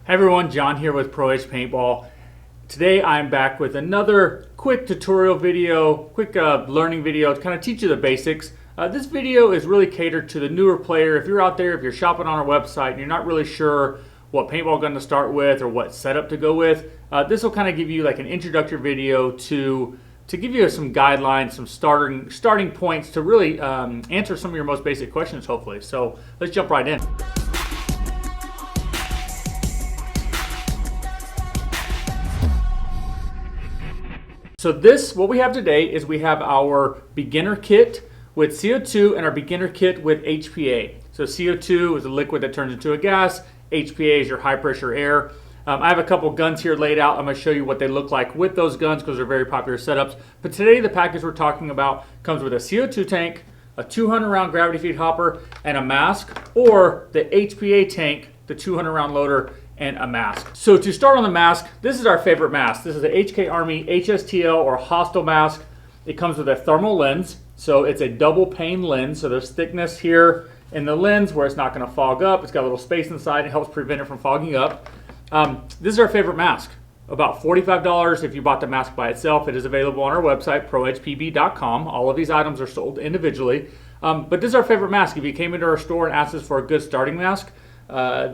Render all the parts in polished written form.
Hey everyone, John here with Pro Edge Paintball. Today I'm back with another quick tutorial video, quick learning video to kind of teach you the basics. This video is really catered to the newer player. If you're out there, if you're shopping on our website and you're not really sure what paintball gun to start with or what setup to go with, this will kind of give you like an introductory video to give you some guidelines, some starting points to really answer some of your most basic questions, hopefully. So let's jump right in. So what we have today is we have our beginner kit with CO2 and our beginner kit with HPA. So CO2 is a liquid that turns into a gas. HPA is your high pressure air. I have a couple guns here laid out. I'm going to show you what they look like with those guns because they're very popular setups. But today the package we're talking about comes with a CO2 tank, a 200 round gravity feed hopper, and a mask, or the HPA tank, the 200 round loader, and a mask. So to start on the mask, this is our favorite mask. This is the HK Army HSTL or Hostile mask. It comes with a thermal lens, so it's a double pane lens. So there's thickness here in the lens where it's not going to fog up. It's got a little space inside. It helps prevent it from fogging up. This is our favorite mask. About $45 if you bought the mask by itself. It is available on our website, proedgepb.com. All of these items are sold individually. But this is our favorite mask. If you came into our store and asked us for a good starting mask,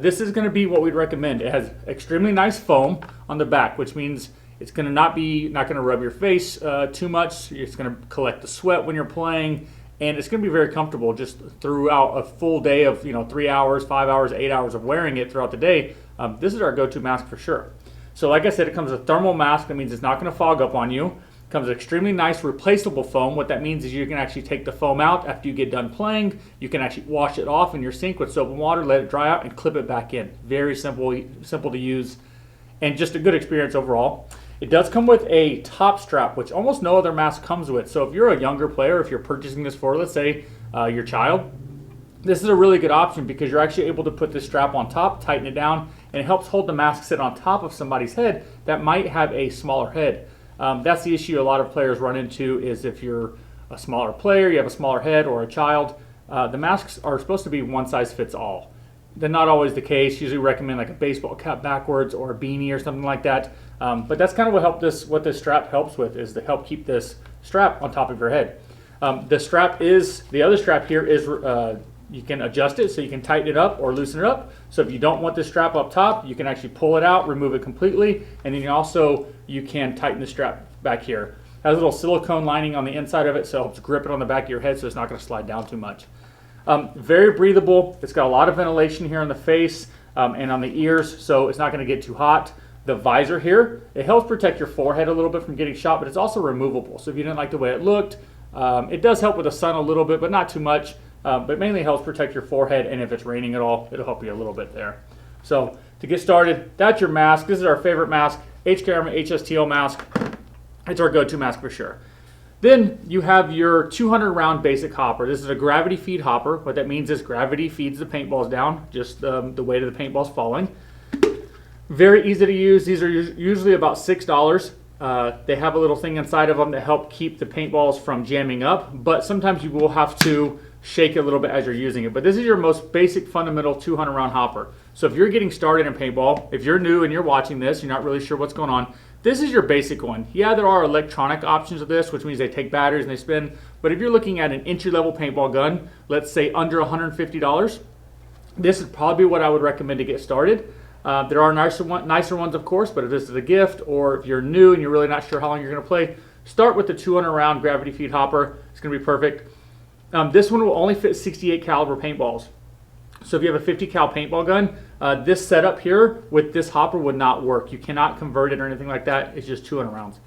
this is going to be what we'd recommend. It has extremely nice foam on the back, which means it's going to not going to rub your face too much. It's going to collect the sweat when you're playing, and it's going to be very comfortable just throughout a full day of 3 hours, 5 hours, 8 hours of wearing it throughout the day. This is our go-to mask for sure. So like I said, it comes with a thermal mask. That means it's not going to fog up on you. Comes with extremely nice replaceable foam. What that means is you can actually take the foam out after you get done playing. You can actually wash it off in your sink with soap and water, let it dry out, and clip it back in. Very simple to use, and just a good experience overall. It does come with a top strap, which almost no other mask comes with. So if you're a younger player, if you're purchasing this for, let's say, your child, this is a really good option because you're actually able to put this strap on top, tighten it down, and it helps hold the mask sit on top of somebody's head that might have a smaller head. That's the issue a lot of players run into is if you're a smaller player, you have a smaller head, or a child, the masks are supposed to be one size fits all. They're not always the case. Usually recommend like a baseball cap backwards or a beanie or something like that. But that's kind of what this strap helps with, is to help keep this strap on top of your head. The other strap here is you can adjust it so you can tighten it up or loosen it up. So if you don't want this strap up top, you can actually pull it out, remove it completely, and then you can tighten the strap back here. It has a little silicone lining on the inside of it, so it helps grip it on the back of your head so it's not going to slide down too much. Very breathable. It's got a lot of ventilation here on the face and on the ears, so it's not going to get too hot. The visor here, it helps protect your forehead a little bit from getting shot, but it's also removable. So if you didn't like the way it looked, it does help with the sun a little bit, but not too much. But mainly helps protect your forehead, and if it's raining at all, it'll help you a little bit there. So to get started, that's your mask. This is our favorite mask, HK Army HSTL mask. It's our go-to mask for sure. Then you have your 200 round basic hopper. This is a gravity feed hopper. What that means is gravity feeds the paintballs down, just the weight of the paintballs falling. Very easy to use. These are usually about $6. They have a little thing inside of them to help keep the paintballs from jamming up, but sometimes you will have to shake it a little bit as you're using it. But this is your most basic fundamental 200 round hopper. So if you're getting started in paintball, if you're new and you're watching this, you're not really sure what's going on, this is your basic one. Yeah, there are electronic options of this, which means they take batteries and they spin. But if you're looking at an entry-level paintball gun, let's say under $150, this is probably what I would recommend to get started. There are nicer ones, of course, but if this is a gift or if you're new and you're really not sure how long you're going to play, start with the 200 round gravity feed hopper. It's going to be perfect. This one will only fit 68 caliber paintballs. So if you have a 50 cal paintball gun, this setup here with this hopper would not work. You cannot convert it or anything like that. It's just 200 rounds.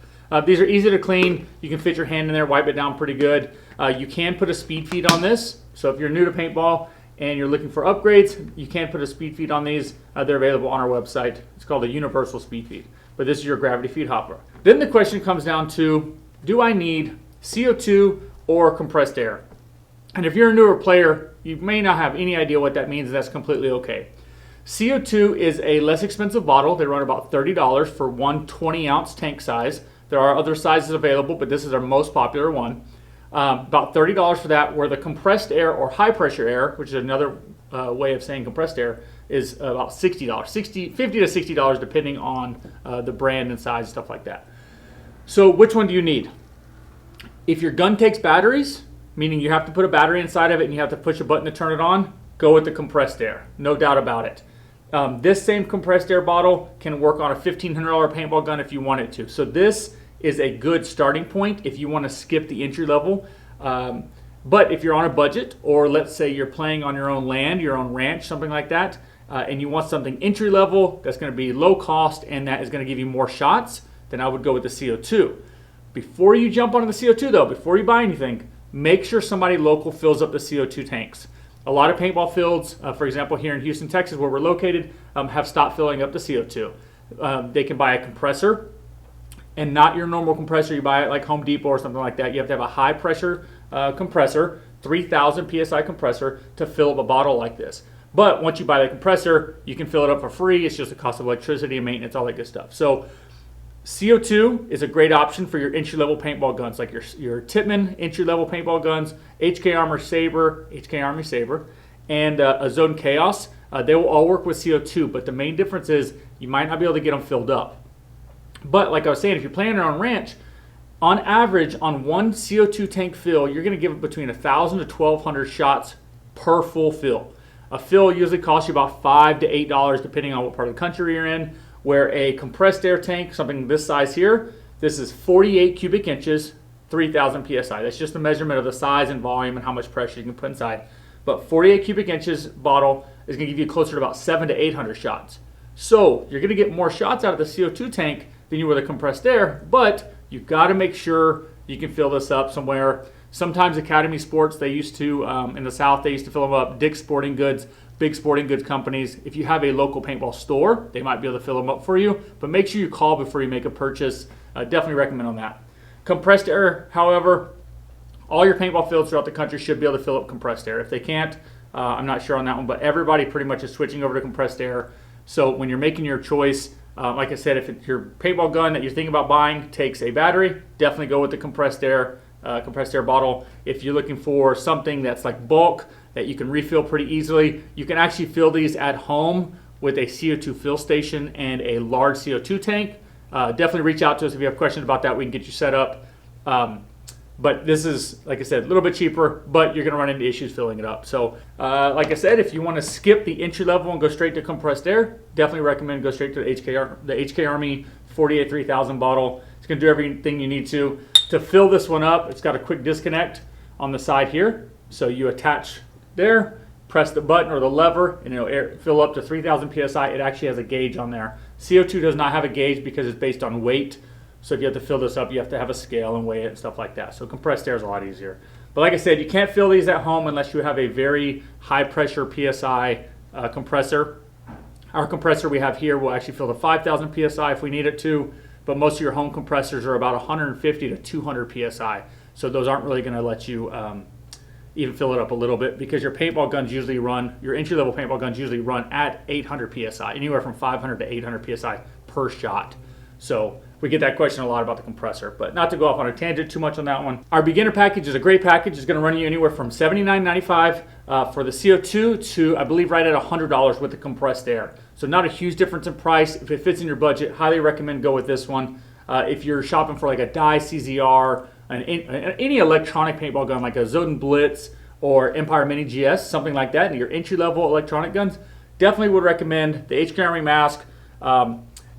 These are easy to clean. You can fit your hand in there, wipe it down pretty good. You can put a speed feed on this. So if you're new to paintball and you're looking for upgrades, you can put a speed feed on these. They're available on our website. It's called a universal speed feed. But this is your gravity feed hopper. Then the question comes down to, do I need CO2 or compressed air? And if you're a newer player, you may not have any idea what that means, and that's completely okay. CO2 is a less expensive bottle. They run about $30 for one 20-ounce tank size. There are other sizes available, but this is our most popular one. About $30 for that, where the compressed air or high pressure air, which is another way of saying compressed air, is about $60, $50 to $60 depending on the brand and size, stuff like that. So which one do you need? If your gun takes batteries, meaning you have to put a battery inside of it and you have to push a button to turn it on, go with the compressed air, no doubt about it. This same compressed air bottle can work on a $1,500 paintball gun if you want it to. So this is a good starting point if you want to skip the entry level. But if you're on a budget, or let's say you're playing on your own land, your own ranch, something like that, and you want something entry level that's going to be low cost and that is going to give you more shots, then I would go with the CO2. Before you jump onto the CO2 though, before you buy anything, make sure somebody local fills up the CO2 tanks. A lot of paintball fields, for example, here in Houston, Texas, where we're located, have stopped filling up the CO2. They can buy a compressor, and not your normal compressor. You buy it like Home Depot or something like that. You have to have a high pressure compressor, 3,000 PSI compressor, to fill up a bottle like this. But once you buy the compressor, you can fill it up for free. It's just the cost of electricity and maintenance, all that good stuff. So CO2 is a great option for your entry-level paintball guns, like your Tippmann entry-level paintball guns, HK Army Saber, and a Zone Chaos. They will all work with CO2, but the main difference is you might not be able to get them filled up. But like I was saying, if you're playing on a ranch, on average, on one CO2 tank fill, you're going to give it between 1,000 to 1,200 shots per full fill. A fill usually costs you about $5 to $8, depending on what part of the country you're in. Where a compressed air tank, something this size here, this is 48 cubic inches, 3,000 PSI. That's just a measurement of the size and volume and how much pressure you can put inside. But 48 cubic inches bottle is going to give you closer to about 700 to 800 shots. So you're going to get more shots out of the CO2 tank than you would the compressed air, but you've got to make sure you can fill this up somewhere. Sometimes Academy Sports, they used to, in the South, they used to fill them up. Dick's Sporting Goods, big sporting goods companies. If you have a local paintball store, they might be able to fill them up for you, but make sure you call before you make a purchase. Definitely recommend on that. Compressed air, however, all your paintball fields throughout the country should be able to fill up compressed air. If they can't, I'm not sure on that one, but everybody pretty much is switching over to compressed air. So when you're making your choice, like I said, if it's your paintball gun that you're thinking about buying takes a battery, definitely go with the compressed air bottle. If you're looking for something that's like bulk, that you can refill pretty easily, you can actually fill these at home with a CO2 fill station and a large CO2 tank. Definitely reach out to us if you have questions about that. We can get you set up. But this is, like I said, a little bit cheaper, but you're going to run into issues filling it up. So, like I said, if you want to skip the entry level and go straight to compressed air, definitely recommend go straight to the HK Army 48 3000 bottle. It's going to do everything you need to. To fill this one up, it's got a quick disconnect on the side here. So you attach there, press the button or the lever, and it'll fill up to 3,000 PSI. It actually has a gauge on there. CO2 does not have a gauge because it's based on weight. So if you have to fill this up, you have to have a scale and weigh it and stuff like that. So compressed air is a lot easier. But like I said, you can't fill these at home unless you have a very high pressure PSI compressor. Our compressor we have here will actually fill to 5,000 PSI if we need it to, but most of your home compressors are about 150 to 200 PSI. So those aren't really going to let you even fill it up a little bit, because your paintball guns usually run, your entry-level paintball guns usually run at 800 PSI, anywhere from 500 to 800 PSI per shot. So we get that question a lot about the compressor, but not to go off on a tangent too much on that one. Our beginner package is a great package. It's going to run you anywhere from $79.95 for the CO2 to, I believe, right at $100 with the compressed air. So not a huge difference in price. If it fits in your budget, highly recommend go with this one. If you're shopping for like a Dye CZR, any electronic paintball gun like a Zodin Blitz or Empire Mini GS, something like that, and your entry-level electronic guns, definitely would recommend the HK Army mask.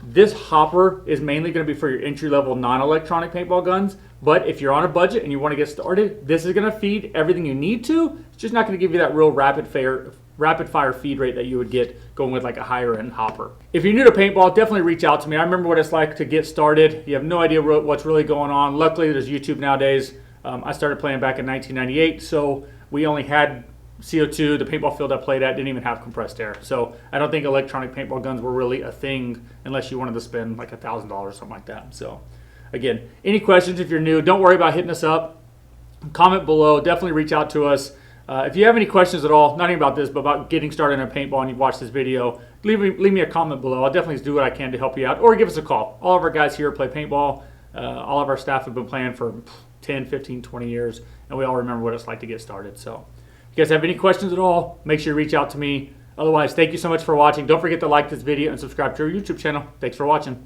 This hopper is mainly going to be for your entry-level non-electronic paintball guns, but if you're on a budget and you want to get started, this is going to feed everything you need to. It's just not going to give you that real rapid fire feed rate that you would get going with like a higher end hopper. If you're new to paintball, definitely reach out to me. I remember what it's like to get started. You have no idea what's really going on. Luckily, there's YouTube nowadays. I started playing back in 1998, so we only had CO2. The paintball field I played at didn't even have compressed air. So I don't think electronic paintball guns were really a thing unless you wanted to spend like $1,000 or something like that. So again, any questions if you're new, don't worry about hitting us up. Comment below. Definitely reach out to us. If you have any questions at all, not even about this, but about getting started in paintball and you've watched this video, leave me a comment below. I'll definitely do what I can to help you out, or give us a call. All of our guys here play paintball. All of our staff have been playing for 10, 15, 20 years, and we all remember what it's like to get started. So if you guys have any questions at all, make sure you reach out to me. Otherwise, thank you so much for watching. Don't forget to like this video and subscribe to our YouTube channel. Thanks for watching.